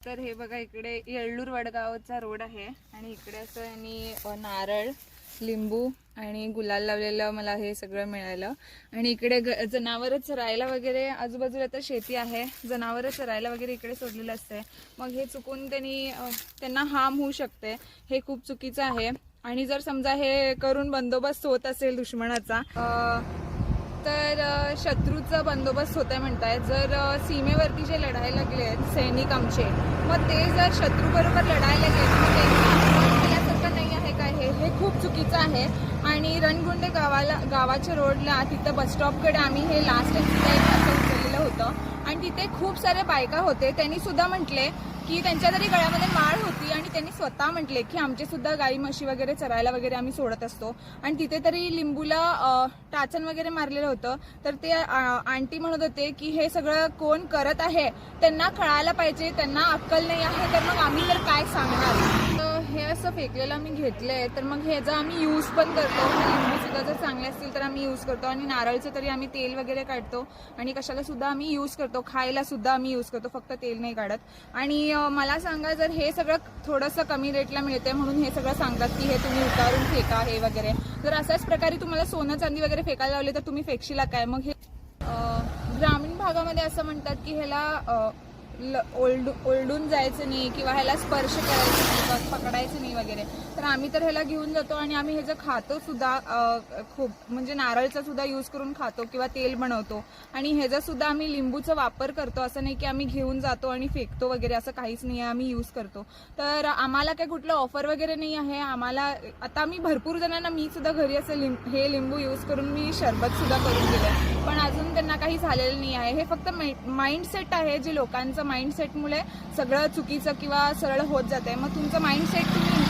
तर हे बघा इकडे येळ्ळूर वडगावचा रोड आहे आणि इकडे असं यांनी नारळ, लिंबू आणि गुलाल लावलेलं मला हे सगळं मिळालं. आणि इकडे जनावर चरायला वगैरे आजूबाजूला तर शेती आहे, जनावर चरायला वगैरे इकडे सोडलेलं असते. मग हे चुकून त्यांना हार्म होऊ शकते, हे खूप चुकीचं आहे. आणि जर समजा हे करून बंदोबस्त होत असेल दुश्मनाचा तर शत्रूचा बंदोबस्त होत आहे म्हणताय. जर सीमेवरती जे लढायला लागले आहेत सैनिक आमचे, मग ते जर शत्रूबरोबर लढायला गेले केल्यासारखं नाही आहे काय, हे खूप चुकीचं आहे. आणि रणगुंडे गावाच्या रोडला तिथं बसस्टॉपकडे आम्ही हे लास्ट एक्सरसाइज असं उचललेलं होतं आणि तिथे खूप सारे बायका होते. त्यांनी सुद्धा म्हटले की त्यांच्या तरी गळ्यामध्ये माळ होती आणि त्यांनी स्वतः म्हटले की आमचे सुद्धा गाई म्हशी वगैरे चरायला वगैरे आम्ही सोडत असतो. आणि तिथे तरी लिंबूला टाचन वगैरे मारलेलं होतं. तर ते आंटी म्हणत होते की हे सगळं कोण करत आहे त्यांना कळायला पाहिजे, त्यांना अक्कल नाही आहे, तर मग आम्ही तर काय सांगणार. हे असं फेकलेलं आम्ही घेतलंय, तर मग ह्याचा आम्ही यूज पण करतो. लिंबू सुद्धा जर चांगले असतील तर आम्ही यूज करतो आणि नारळचं तरी आम्ही तेल वगैरे काढतो आणि कशाला सुद्धा आम्ही यूज करतो, खायला सुद्धा आम्ही यूज करतो, फक्त तेल नाही काढत. आणि मला सांगा, जर हे सगळं थोडंसं कमी रेटला मिळते म्हणून हे सगळं सांगतात की हे तुम्ही उतारून फेका हे वगैरे, जर अशाच प्रकारे तुम्हाला सोनं चांदी वगैरे फेकायला लावले तर तुम्ही फेकशीला काय. मग हे ग्रामीण भागामध्ये असं म्हणतात की ह्याला ओलडून जायचं नाही किंवा ह्याला स्पर्श करायचं नाही, पकडायचं नाही वगैरे. तर आम्ही तर ह्याला घेऊन जातो आणि आम्ही ह्याचं खातो सुद्धा, खूप म्हणजे नारळचा सुद्धा यूज करून खातो किंवा तेल बनवतो. आणि ह्याचा सुद्धा आम्ही लिंबूचा वापर करतो, असं नाही की आम्ही घेऊन जातो आणि फेकतो वगैरे, असं काहीच नाही आहे, आम्ही यूज करतो. तर आम्हाला काय कुठलं ऑफर वगैरे नाही आहे. आम्हाला आता आम्ही भरपूर जणांना, मी सुद्धा घरी असं हे लिंबू यूज करून मी सरबत सुद्धा करून दिलं, पण अजून त्यांना काही झालेलं नाही आहे. हे फक्त माइंडसेट आहे, जे लोकांचं माइंडसेटमुळे सगळं चुकीचं किंवा सरळ होत जाते. मग तुमचं माइंडसेट तुम्ही